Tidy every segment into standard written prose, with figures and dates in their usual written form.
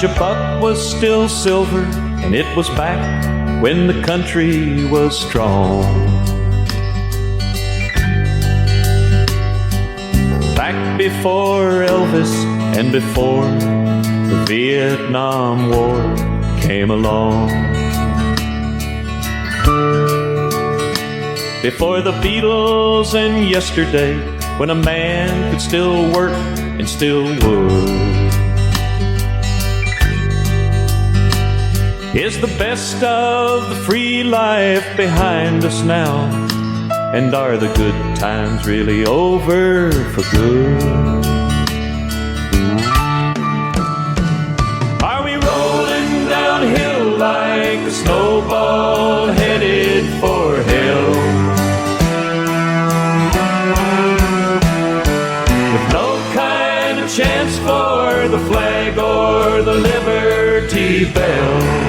wish a buck was still silver and it was back when the country was strong. Back before Elvis and before the Vietnam War came along. Before the Beatles and yesterday, when a man could still work and still would. Is the best of the free life behind us now? And are the good times really over for good? Are we rolling downhill like a snowball headed for hell? With no kind of chance for the flag or the Liberty Bell.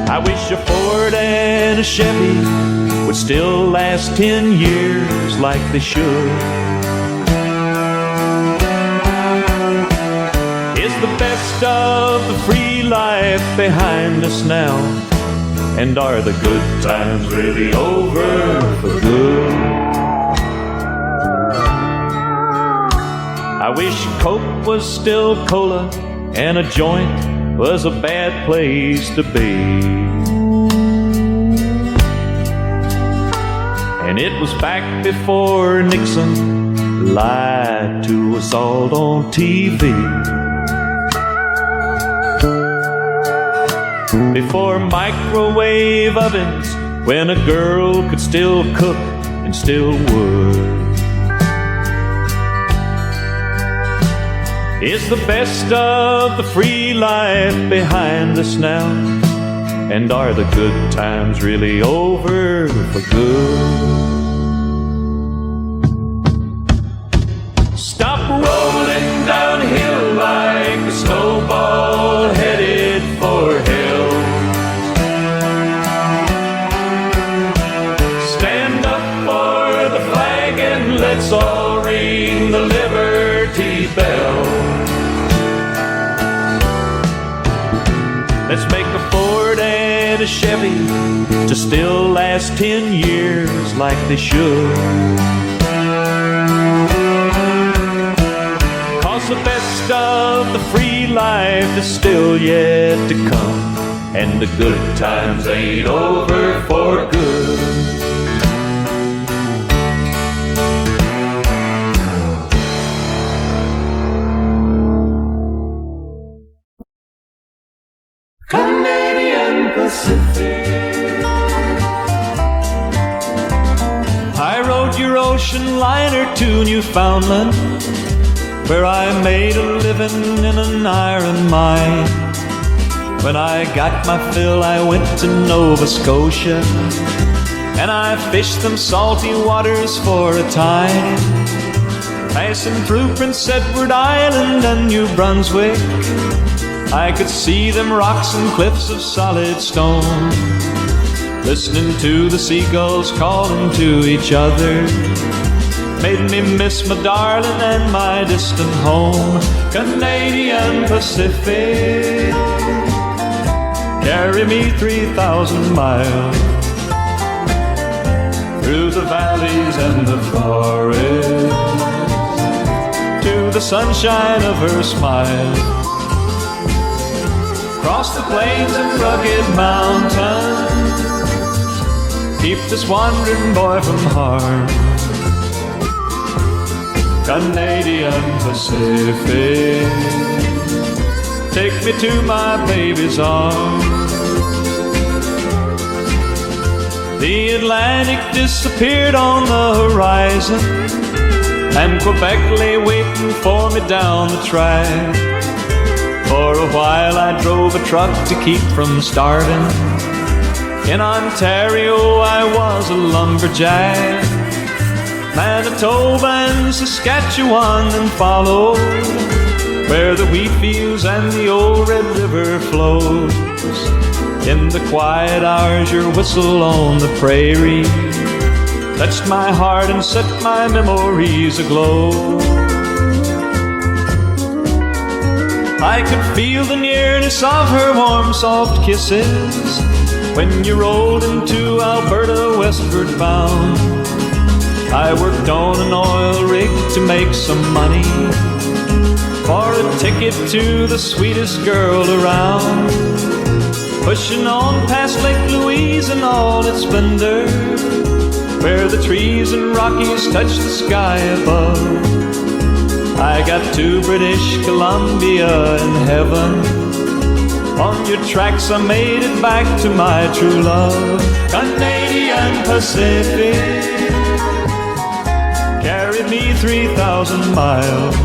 I wish a Ford and a Chevy would still last 10 years like they should. Is the best of the free life behind us now? And are the good times really over for good? I wish Coke was still cola and a joint was a bad place to be. And it was back before Nixon lied to us all on TV. Before microwave ovens, when a girl could still cook and still would. Is the best of the free life behind us now? And are the good times really over for good? Stop rolling downhill like a snowball headed for hell. Stand up for the flag and let's all ring the Liberty Bell. Let's make a Ford and a Chevy to still last 10 years like they should. 'Cause the best of the free life is still yet to come, and the good times ain't over for good. Canadian Pacific. I rode your ocean liner to Newfoundland, where I made a living in an iron mine. When I got my fill, I went to Nova Scotia, and I fished them salty waters for a time, passing through Prince Edward Island and New Brunswick. I could see them rocks and cliffs of solid stone, listening to the seagulls calling to each other, made me miss my darling and my distant home. Canadian Pacific, carry me 3,000 miles through the valleys and the forests, to the sunshine of her smile. Across the plains and rugged mountains, keep this wandering boy from harm. Canadian Pacific, take me to my baby's arms. The Atlantic disappeared on the horizon, and Quebec lay waiting for me down the track. For a while I drove a truck to keep from starving. In Ontario I was a lumberjack. Manitoba and Saskatchewan then followed, where the wheat fields and the old Red River flows. In the quiet hours your whistle on the prairie touched my heart and set my memories aglow. I could feel the nearness of her warm, soft kisses when you rolled into Alberta westward bound. I worked on an oil rig to make some money for a ticket to the sweetest girl around. Pushing on past Lake Louise and all its splendor, where the trees and Rockies touch the sky above. I got to British Columbia in heaven. On your tracks I made it back to my true love. Canadian Pacific carried me 3,000 miles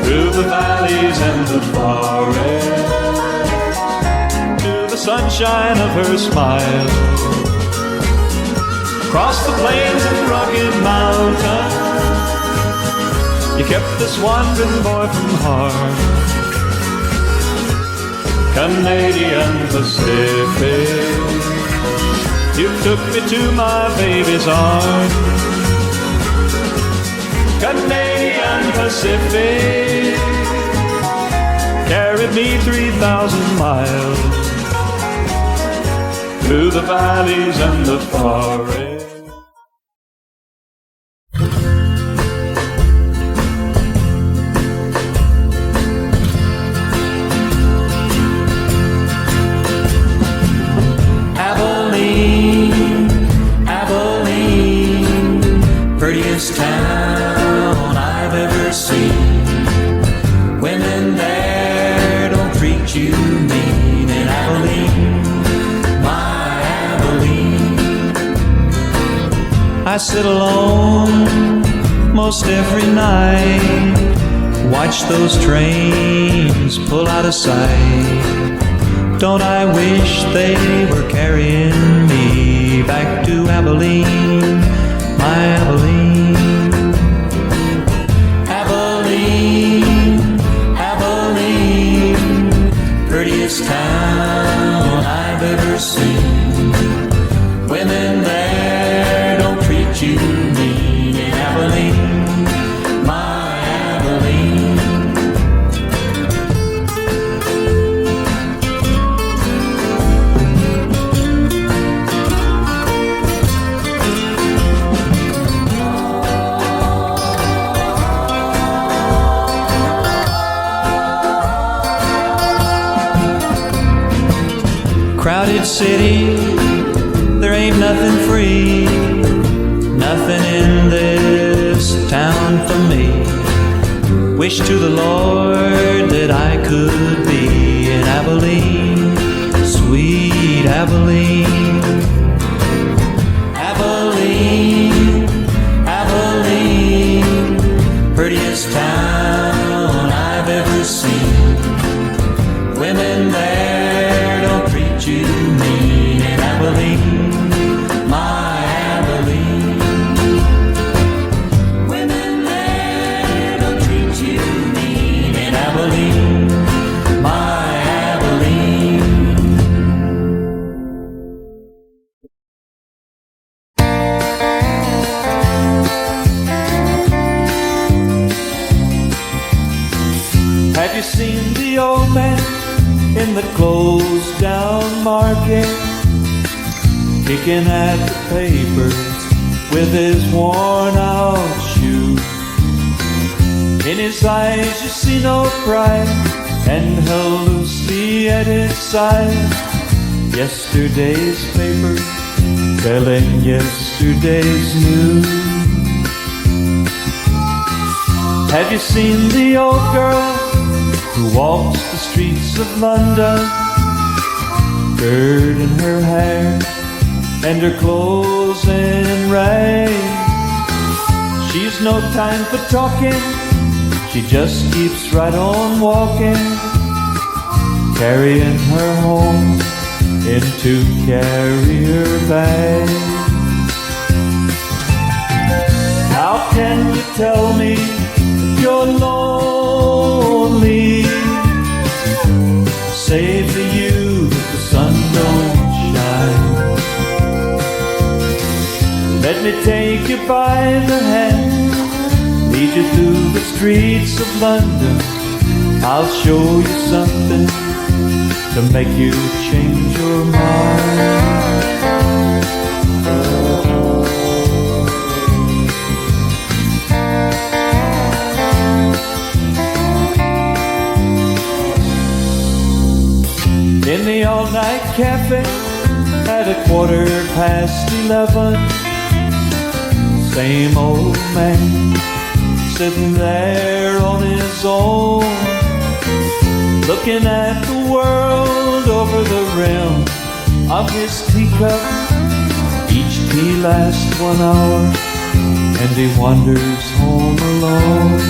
through the valleys and the forests, to the sunshine of her smile. Across the plains and rugged mountains, you kept this wandering boy from harm. Canadian Pacific, you took me to my baby's arms. Canadian Pacific carried me 3,000 miles through the valleys and the forests. Prettiest town I've ever seen. Women there don't treat you mean. In Abilene, my Abilene, I sit alone most every night, watch those trains pull out of sight. Don't I wish they were carrying me back to Abilene, my Abilene. Abilene, Abilene, prettiest town I've ever seen. Women there don't treat you mean. In Abilene, my Abilene. Crowded city, there ain't nothing free, nothing in this town for me. Wish to the Lord that I could be in Abilene, sweet Abilene. Abilene, Abilene, prettiest town I've ever seen. Women there don't treat you mean. In Abilene, my Abilene. Women there don't treat you mean. In Abilene, my Abilene. Have you seen the old man in the closed down market, kicking at the papers with his worn out shoe? In his eyes you see no pride, and held loosely at his side yesterday's paper, telling yesterday's news. Have you seen the old girl who walks the streets of London, dirt in her hair and her clothes in rags? She's no time for talking, she just keeps right on walking, carrying her home in two carrier bags. How can you tell me you're lonely? Say for you that the sun don't shine. Let me take you by the hand, lead you through the streets of London, I'll show you something to make you change your mind. In the all-night cafe at 11:15, same old man sitting there on his own, looking at the world over the rim of his teacup. Each tea lasts 1 hour and he wanders home alone.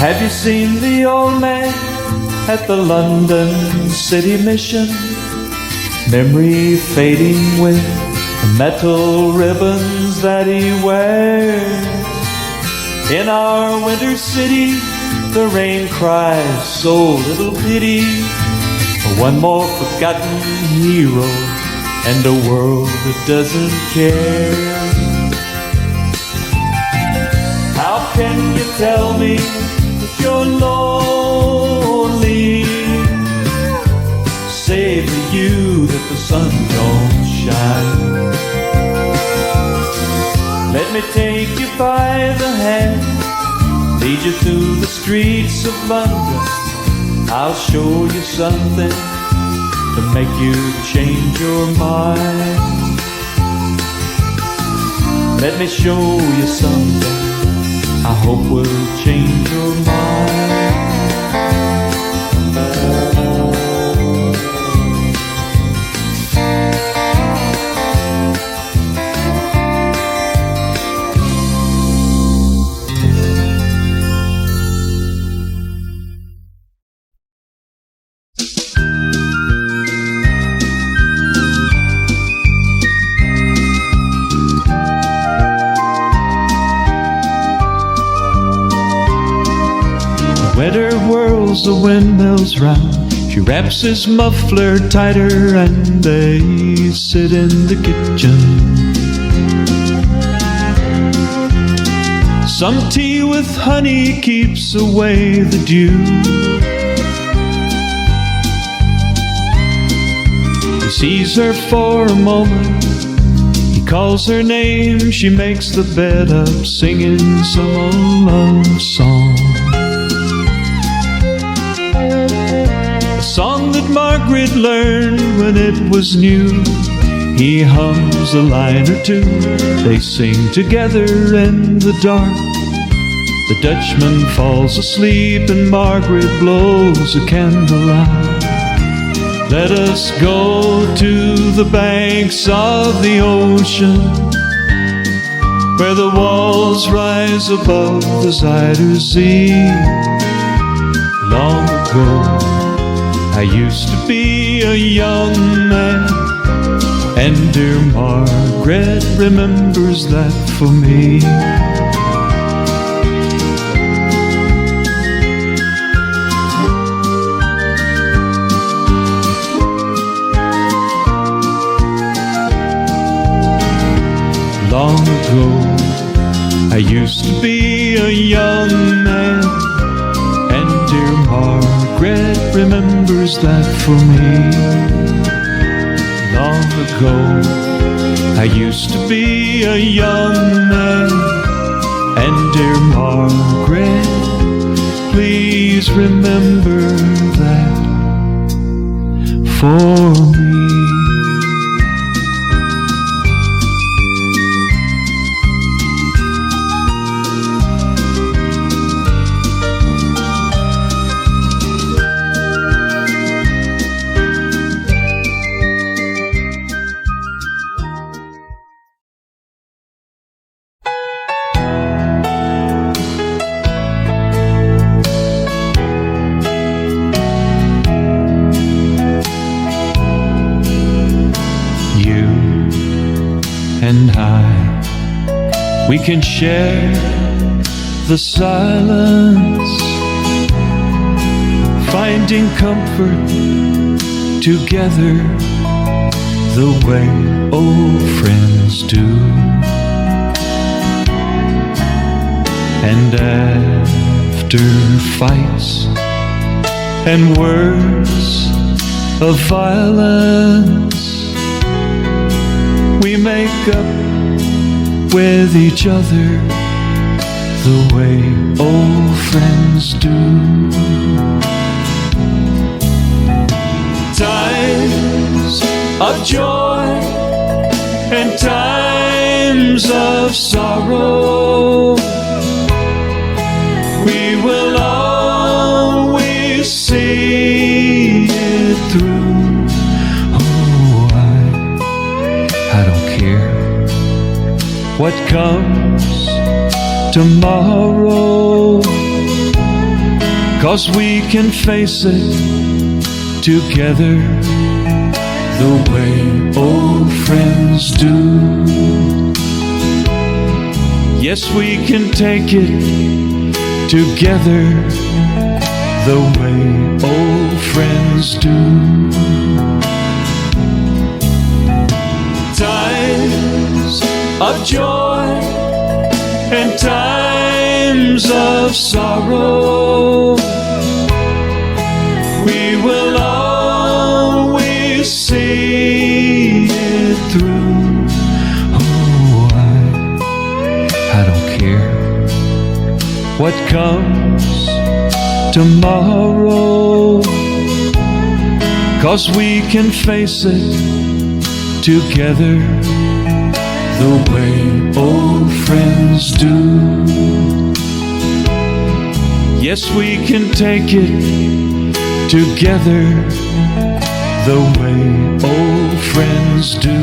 Have you seen the old man at the London City Mission? Memory fading with the metal ribbons that he wears. In our winter city, the rain cries so little pity for one more forgotten hero and a world that doesn't care. How can you tell me that you're lonely? Say for you that the sun don't shine. Let me take you by the hand, lead you through the streets of London. I'll show you something to make you change your mind. Let me show you something I hope will change your mind. Winter whirls the windmills round. She wraps his muffler tighter and they sit in the kitchen. Some tea with honey keeps away the dew. He sees her for a moment, he calls her name. She makes the bed up singing some old love song. Song that Margaret learned when it was new. He hums a line or two, they sing together in the dark. The Dutchman falls asleep and Margaret blows a candle out. Let us go to the banks of the ocean, where the walls rise above the Zuider Zee. Long ago I used to be a young man, and dear Margaret remembers that for me. Long ago I used to be a young man, and dear Margaret remembers that for me. Long ago I used to be a young man, and dear Margaret, please remember that for me. And we can share the silence, finding comfort together the way old friends do. And after fights and words of violence, we make up with each other the way old friends do. Times of joy and times of sorrow, we will always see it through. Oh, I don't care what comes tomorrow, 'cause we can face it together the way old friends do. Yes, we can take it together the way old friends do. Times of joy and times of sorrow, we will always see it through. Oh, I don't care what comes tomorrow, 'cause we can face it together the way old friends do. Yes, we can take it together the way old friends do.